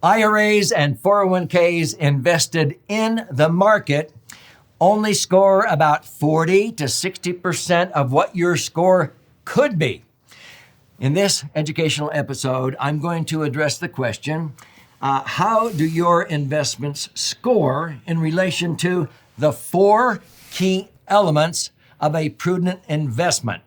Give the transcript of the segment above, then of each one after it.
IRAs and 401ks invested in the market only score about 40 to 60% of what your score could be. In this educational episode, I'm going to address the question, how do your investments score in relation to the 4 key elements of a prudent investment?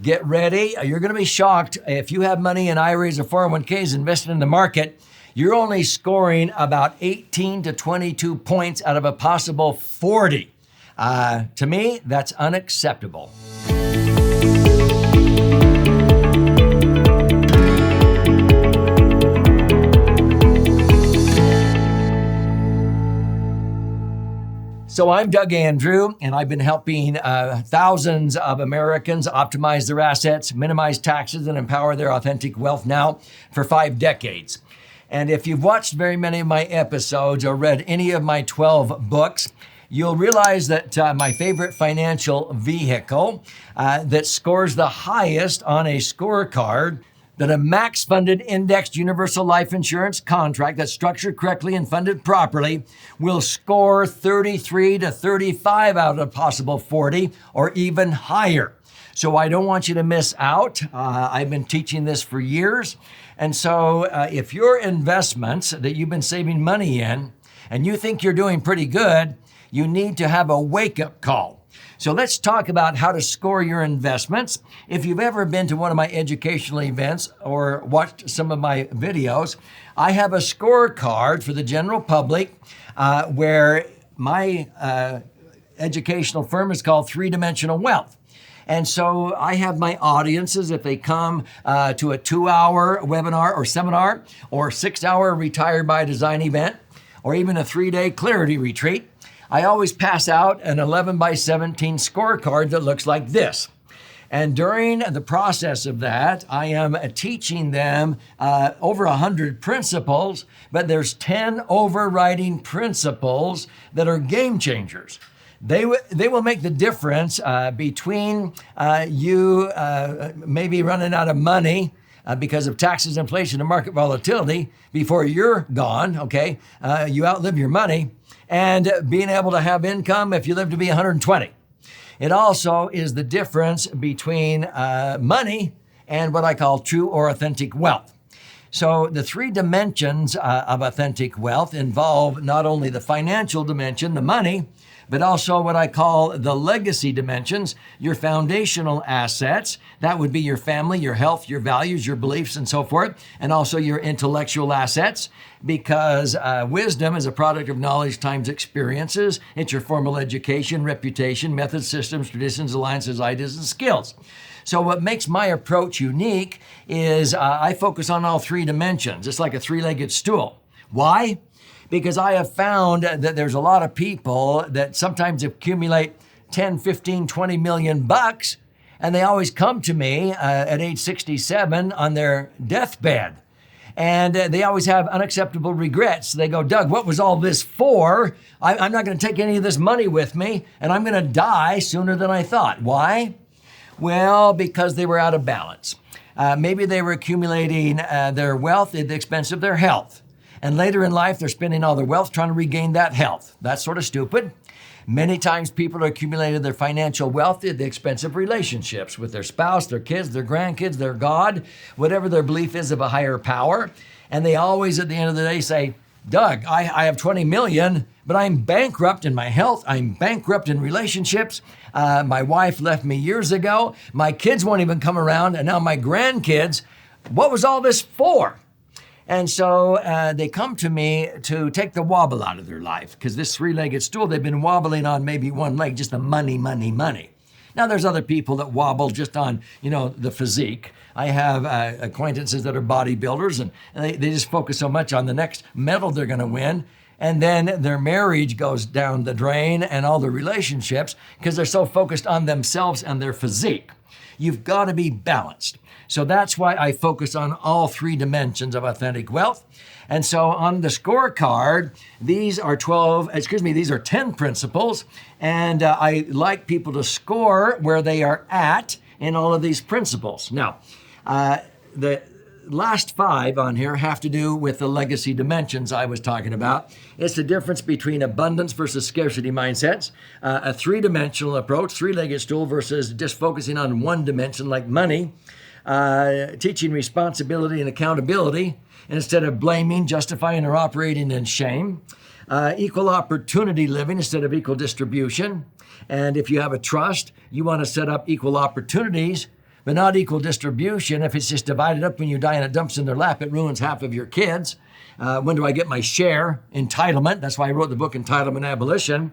Get ready. You're going to be shocked. If you have money in IRAs or 401ks invested in the market, you're only scoring about 18 to 22 points out of a possible 40. To me, that's unacceptable. So I'm Doug Andrew, and I've been helping thousands of Americans optimize their assets, minimize taxes, and empower their authentic wealth now for 5 decades. And if you've watched very many of my episodes or read any of my 12 books, you'll realize that my favorite financial vehicle that scores the highest on a scorecard, that a max-funded indexed universal life insurance contract that's structured correctly and funded properly will score 33 to 35 out of a possible 40 or even higher. So I don't want you to miss out. I've been teaching this for years. And so if your investments that you've been saving money in and you think you're doing pretty good, you need to have a wake-up call. So let's talk about how to score your investments. If you've ever been to one of my educational events or watched some of my videos, I have a scorecard for the general public where my educational firm is called 3-Dimensional Wealth. And so I have my audiences, if they come to a 2-hour webinar or seminar or 6-hour Retired by Design event or even a 3-day clarity retreat, I always pass out an 11 by 17 scorecard that looks like this. And during the process of that, I am teaching them over 100 principles, but there's 10 overriding principles that are game changers. They will make the difference between you maybe running out of money because of taxes, inflation, and market volatility before you're gone, okay? You outlive your money, and being able to have income if you live to be 120. It also is the difference between money and what I call true or authentic wealth. So the 3 dimensions of authentic wealth involve not only the financial dimension, the money, but also what I call the legacy dimensions, your foundational assets. That would be your family, your health, your values, your beliefs, and so forth, and also your intellectual assets, because wisdom is a product of knowledge times experiences. It's your formal education, reputation, methods, systems, traditions, alliances, ideas, and skills. So what makes my approach unique is I focus on all 3 dimensions. It's like a 3-legged stool. Why? Because I have found that there's a lot of people that sometimes accumulate 10, 15, 20 million bucks, and they always come to me at age 67 on their deathbed. And they always have unacceptable regrets. They go, Doug, what was all this for? I'm not going to take any of this money with me, and I'm going to die sooner than I thought. Why? Well, because they were out of balance. Maybe they were accumulating their wealth at the expense of their health. And later in life, they're spending all their wealth trying to regain that health. That's sort of stupid. Many times people are accumulating their financial wealth at the expense of relationships with their spouse, their kids, their grandkids, their God, whatever their belief is of a higher power. And they always, at the end of the day, say, Doug, I have 20 million, but I'm bankrupt in my health. I'm bankrupt in relationships. My wife left me years ago. My kids won't even come around. And now my grandkids, what was all this for? And so they come to me to take the wobble out of their life, because this 3-legged stool, they've been wobbling on maybe one leg, just the money, money, money. Now there's other people that wobble just on, the physique. I have acquaintances that are bodybuilders, and they just focus so much on the next medal they're going to win. And then their marriage goes down the drain and all the relationships because they're so focused on themselves and their physique. You've got to be balanced. So that's why I focus on all 3 dimensions of authentic wealth. And so on the scorecard, these are 10 principles. And I like people to score where they are at in all of these principles. Now, the last 5 on here have to do with the legacy dimensions I was talking about. It's the difference between abundance versus scarcity mindsets, a 3-dimensional approach, 3-legged stool versus just focusing on 1 dimension like money, teaching responsibility and accountability instead of blaming, justifying, or operating in shame, equal opportunity living instead of equal distribution. And if you have a trust, you want to set up equal opportunities, but not equal distribution. If it's just divided up when you die and it dumps in their lap, it ruins half of your kids. When do I get my share? Entitlement. That's why I wrote the book Entitlement Abolition.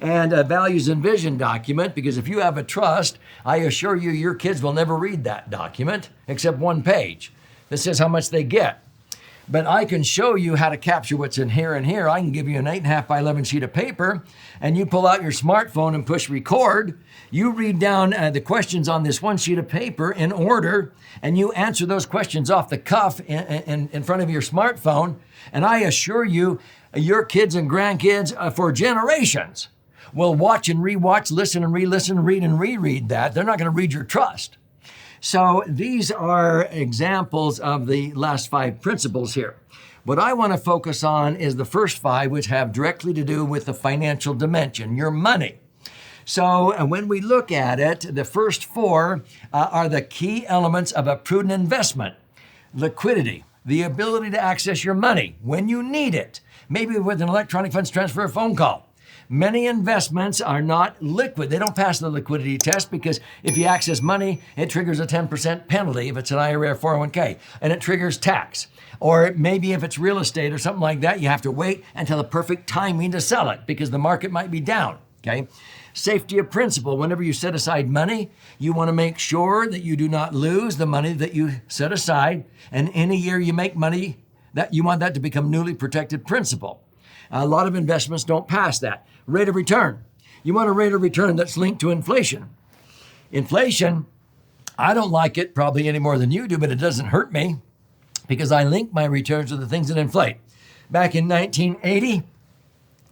And a values and vision document, because if you have a trust, I assure you your kids will never read that document except 1 page that says how much they get. But I can show you how to capture what's in here and here. I can give you an 8.5 by 11 sheet of paper, and you pull out your smartphone and push record. You read down the questions on this 1 sheet of paper in order, and you answer those questions off the cuff in front of your smartphone. And I assure you, your kids and grandkids for generations will watch and rewatch, listen and re-listen, read and reread that. They're not going to read your trust. So these are examples of the last 5 principles here. What I want to focus on is the first 5, which have directly to do with the financial dimension, your money. So when we look at it, the first 4 are the key elements of a prudent investment. Liquidity, the ability to access your money when you need it, maybe with an electronic funds transfer or phone call. Many investments are not liquid. They don't pass the liquidity test because if you access money, it triggers a 10% penalty if it's an IRA or 401k, and it triggers tax. Or maybe if it's real estate or something like that, you have to wait until the perfect timing to sell it because the market might be down, okay? Safety of principle. Whenever you set aside money, you want to make sure that you do not lose the money that you set aside. And any year you make money, that you want that to become newly protected principal. A lot of investments don't pass that. Rate of return. You want a rate of return that's linked to inflation. Inflation, I don't like it probably any more than you do, but it doesn't hurt me because I link my returns to the things that inflate. Back in 1980,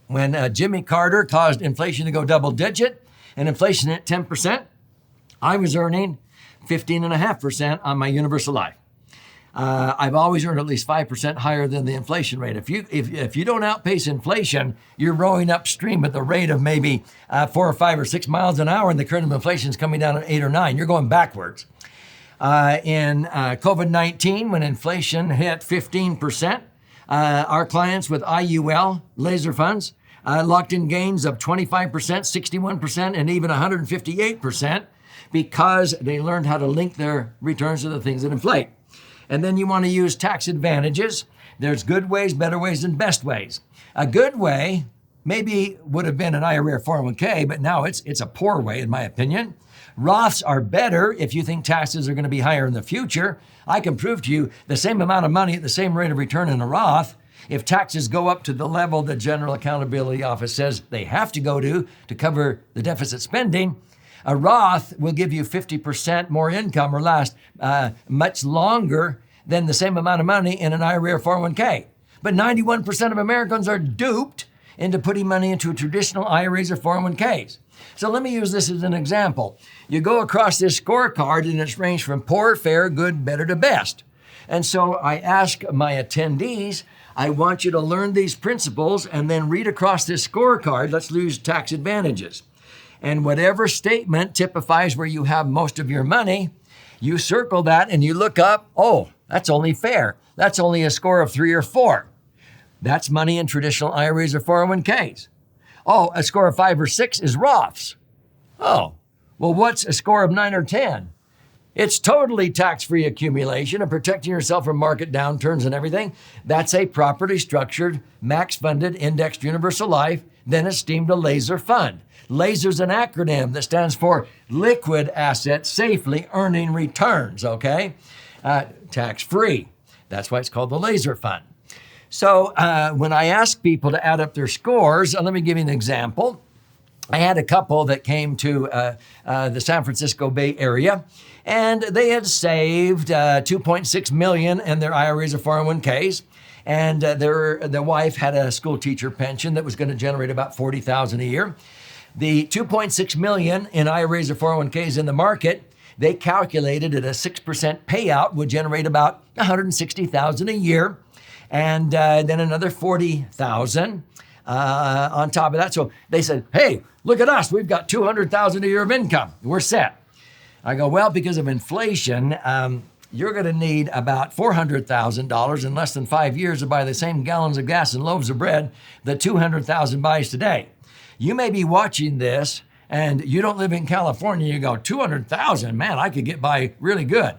when Jimmy Carter caused inflation to go double digit and inflation at 10%, I was earning 15.5% on my universal life. I've always earned at least 5% higher than the inflation rate. If you don't outpace inflation, you're rowing upstream at the rate of maybe 4 or 5 or 6 miles an hour, and the current of inflation is coming down at 8 or 9. You're going backwards. In COVID-19, when inflation hit 15%, our clients with IUL laser funds locked in gains of 25%, 61%, and even 158% because they learned how to link their returns to the things that inflate. And then you want to use tax advantages. There's good ways, better ways, and best ways. A good way maybe would have been an IRA or 401k, but now it's a poor way, in my opinion. Roths are better if you think taxes are going to be higher in the future. I can prove to you the same amount of money at the same rate of return in a Roth. If taxes go up to the level the General Accountability Office says they have to go to cover the deficit spending, a Roth will give you 50% more income or last much longer than the same amount of money in an IRA or 401k. But 91% of Americans are duped into putting money into traditional IRAs or 401ks. So let me use this as an example. You go across this scorecard and it's ranged from poor, fair, good, better to best. And so I ask my attendees, I want you to learn these principles and then read across this scorecard. Let's use tax advantages. And whatever statement typifies where you have most of your money, you circle that and you look up, oh, that's only fair. That's only a score of 3 or 4. That's money in traditional IRAs or 401ks. Oh, a score of 5 or 6 is Roths. Oh, well, what's a score of 9 or 10? It's totally tax-free accumulation and protecting yourself from market downturns and everything. That's a properly structured, max-funded, indexed universal life, then esteemed a laser fund. LASER's an acronym that stands for liquid assets safely earning returns, okay? Tax-free. That's why it's called the laser fund. So when I ask people to add up their scores, let me give you an example. I had a couple that came to the San Francisco Bay Area, and they had saved $2.6 million in their IRAs or 401ks. And the wife had a school teacher pension that was going to generate about $40,000 a year. The $2.6 million in IRAs or 401ks in the market, they calculated that a 6% payout would generate about $160,000 a year, and then another $40,000 on top of that. So they said, hey, look at us. We've got $200,000 a year of income. We're set. I go, well, because of inflation, you're going to need about $400,000 in less than 5 years to buy the same gallons of gas and loaves of bread that $200,000 buys today. You may be watching this and you don't live in California. You go, $200,000, man, I could get by really good.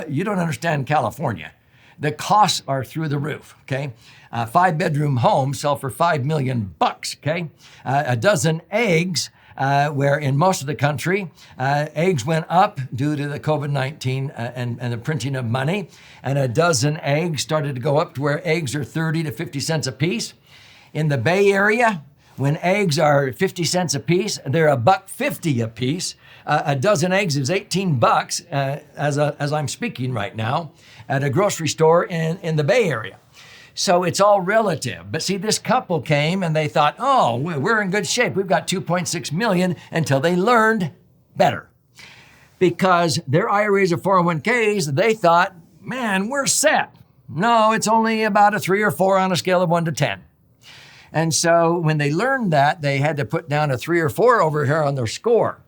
You don't understand California. The costs are through the roof, okay? 5-bedroom homes sell for $5 million, okay? A dozen eggs, where in most of the country, eggs went up due to the COVID-19 and the printing of money, and a dozen eggs started to go up to where eggs are 30 to 50 cents a piece. In the Bay Area, when eggs are 50 cents a piece, they're $1.50 a piece. A dozen eggs is $18 as I'm speaking right now at a grocery store in the Bay Area. So it's all relative. But see, this couple came and they thought, oh, we're in good shape. We've got $2.6 million, until they learned better. Because their IRAs or 401ks, they thought, man, we're set. No, it's only about a 3 or 4 on a scale of 1 to 10. And so when they learned that, they had to put down a 3 or 4 over here on their score.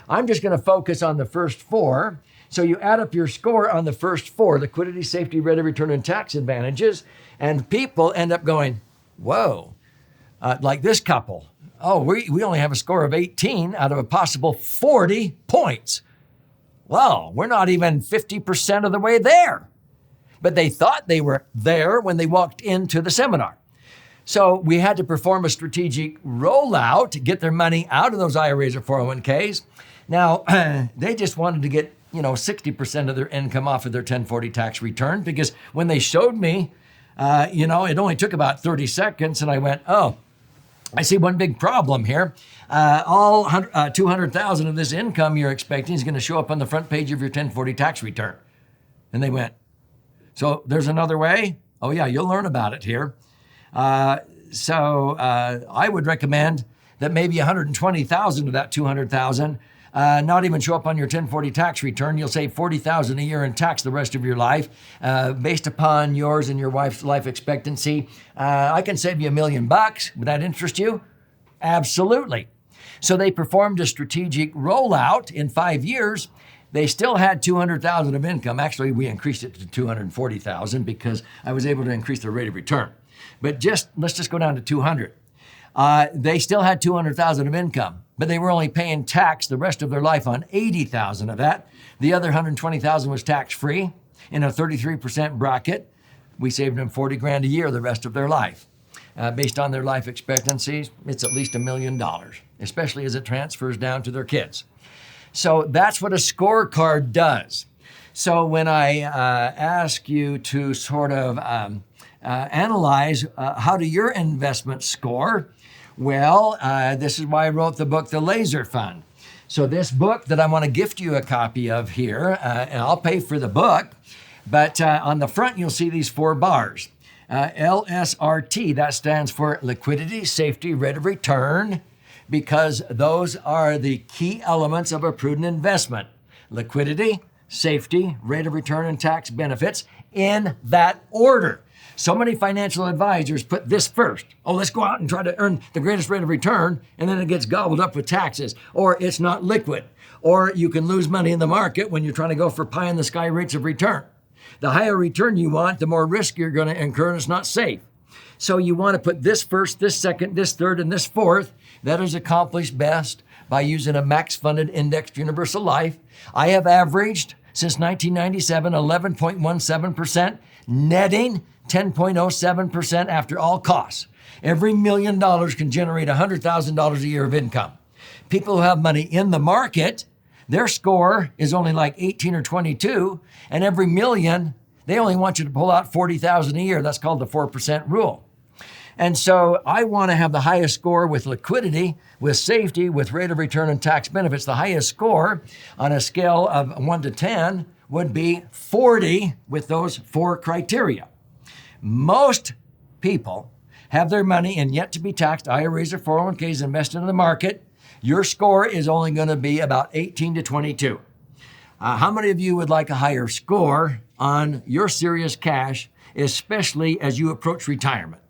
I'm just going to focus on the first 4. So you add up your score on the first 4, liquidity, safety, rate of return, and tax advantages, and people end up going, whoa, like this couple. Oh, we only have a score of 18 out of a possible 40 points. Well, we're not even 50% of the way there. But they thought they were there when they walked into the seminar. So we had to perform a strategic rollout to get their money out of those IRAs or 401ks. Now, they just wanted to get 60% of their income off of their 1040 tax return, because when they showed me, it only took about 30 seconds, and I went, oh, I see one big problem here. All $200,000 of this income you're expecting is going to show up on the front page of your 1040 tax return. And they went, so there's another way? Oh yeah, you'll learn about it here. So I would recommend that maybe 120,000 of that 200,000 not even show up on your 1040 tax return. You'll save 40,000 a year in tax the rest of your life, based upon yours and your wife's life expectancy. I can save you $1 million. Would that interest you? Absolutely. So they performed a strategic rollout in 5 years. They still had 200,000 of income. Actually, we increased it to 240,000 because I was able to increase the rate of return. But let's just go down to 200. They still had 200,000 of income, but they were only paying tax the rest of their life on 80,000 of that. The other 120,000 was tax-free in a 33% bracket. We saved them 40 grand a year the rest of their life. Based on their life expectancies, it's at least $1 million, especially as it transfers down to their kids. So that's what a scorecard does. So when I ask you to sort of analyze how do your investments score, well, this is why I wrote the book, The Laser Fund. So this book that I want to gift you a copy of here, and I'll pay for the book, but on the front you'll see these 4 bars. LSRT, that stands for liquidity, safety, rate of return, because those are the key elements of a prudent investment. Liquidity, safety, rate of return, and tax benefits in that order. So many financial advisors put this first. Oh, let's go out and try to earn the greatest rate of return, and then it gets gobbled up with taxes, or it's not liquid, or you can lose money in the market when you're trying to go for pie-in-the-sky rates of return. The higher return you want, the more risk you're going to incur, and it's not safe. So you want to put this first, this second, this third, and this fourth. That is accomplished best by using a max-funded indexed universal life. I have averaged, since 1997, 11.17%, netting 10.07% after all costs. Every $1 million can generate $100,000 a year of income. People who have money in the market, their score is only like 18 or 22, and every million, they only want you to pull out 40,000 a year. That's called the 4% rule. And so I want to have the highest score with liquidity, with safety, with rate of return and tax benefits. The highest score on a scale of 1 to 10 would be 40 with those 4 criteria. Most people have their money in yet to be taxed IRAs or 401ks invested in the market. Your score is only going to be about 18 to 22. How many of you would like a higher score on your serious cash, especially as you approach retirement?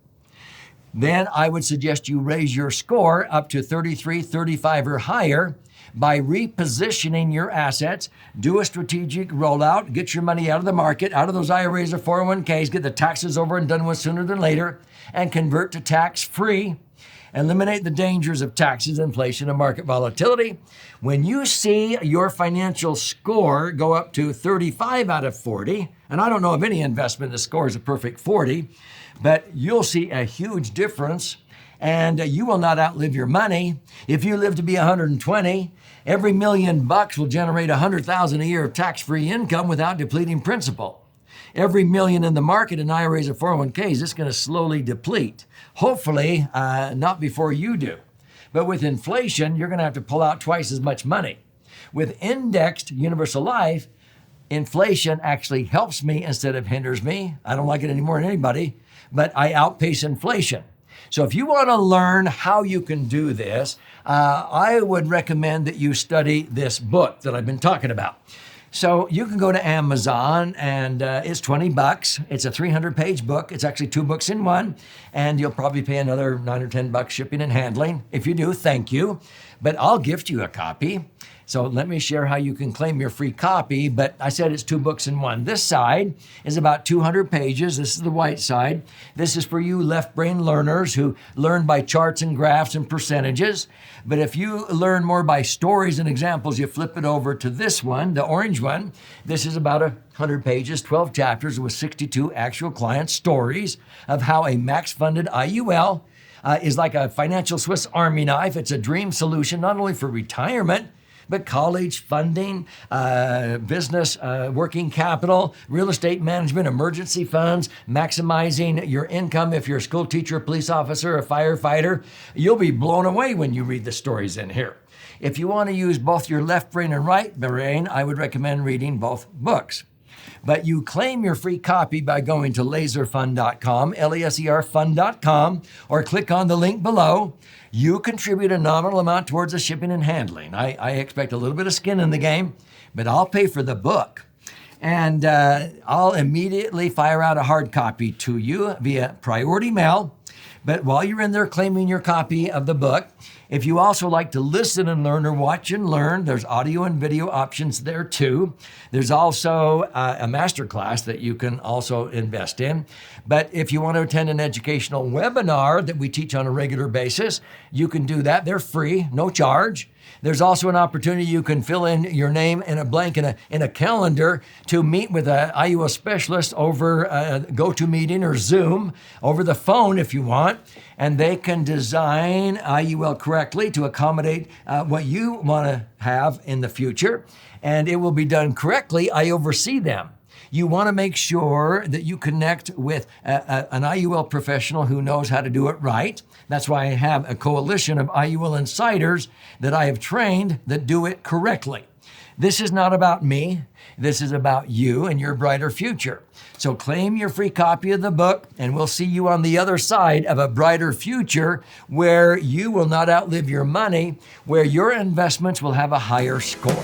Then I would suggest you raise your score up to 33, 35 or higher by repositioning your assets, do a strategic rollout, get your money out of the market, out of those IRAs or 401ks, get the taxes over and done with sooner than later, and convert to tax-free. Eliminate the dangers of taxes, inflation, and market volatility. When you see your financial score go up to 35 out of 40, and I don't know of any investment that scores a perfect 40, but you'll see a huge difference, and you will not outlive your money. If you live to be 120, every $1 million will generate $100,000 a year of tax-free income without depleting principal. Every $1 million in the market in IRAs or 401ks, it's going to slowly deplete. Hopefully, not before you do. But with inflation, you're going to have to pull out twice as much money. With indexed universal life, inflation actually helps me instead of hinders me. I don't like it any more than anybody, but I outpace inflation. So if you want to learn how you can do this, I would recommend that you study this book that I've been talking about. So you can go to Amazon and it's $20. It's a 300-page book. It's actually 2 books in one, and you'll probably pay another $9 or $10 shipping and handling. If you do, thank you. But I'll gift you a copy. So let me share how you can claim your free copy. But I said it's 2 books in one. This side is about 200 pages. This is the white side. This is for you left brain learners who learn by charts and graphs and percentages. But if you learn more by stories and examples, you flip it over to this one, the orange one. This is about 100 pages, 12 chapters with 62 actual client stories of how a max-funded IUL is like a financial Swiss Army knife. It's a dream solution not only for retirement, but college funding, business, working capital, real estate management, emergency funds, maximizing your income if you're a school teacher, a police officer, a firefighter. You'll be blown away when you read the stories in here. If you want to use both your left brain and right brain, I would recommend reading both books. But you claim your free copy by going to laserfund.com, laserfund.com, or click on the link below. You contribute a nominal amount towards the shipping and handling. I expect a little bit of skin in the game, but I'll pay for the book. And I'll immediately fire out a hard copy to you via priority mail. But while you're in there claiming your copy of the book, if you also like to listen and learn or watch and learn, there's audio and video options there too. There's also a masterclass that you can also invest in. But if you want to attend an educational webinar that we teach on a regular basis, you can do that. They're free, no charge. There's also an opportunity you can fill in your name in a blank in a calendar to meet with an IUL specialist over GoToMeeting or Zoom, over the phone if you want, and they can design IUL correctly to accommodate what you want to have in the future, and it will be done correctly. I oversee them. You want to make sure that you connect with an IUL professional who knows how to do it right. That's why I have a coalition of IUL insiders that I have trained that do it correctly. This is not about me. This is about you and your brighter future. So claim your free copy of the book, and we'll see you on the other side of a brighter future where you will not outlive your money, where your investments will have a higher score.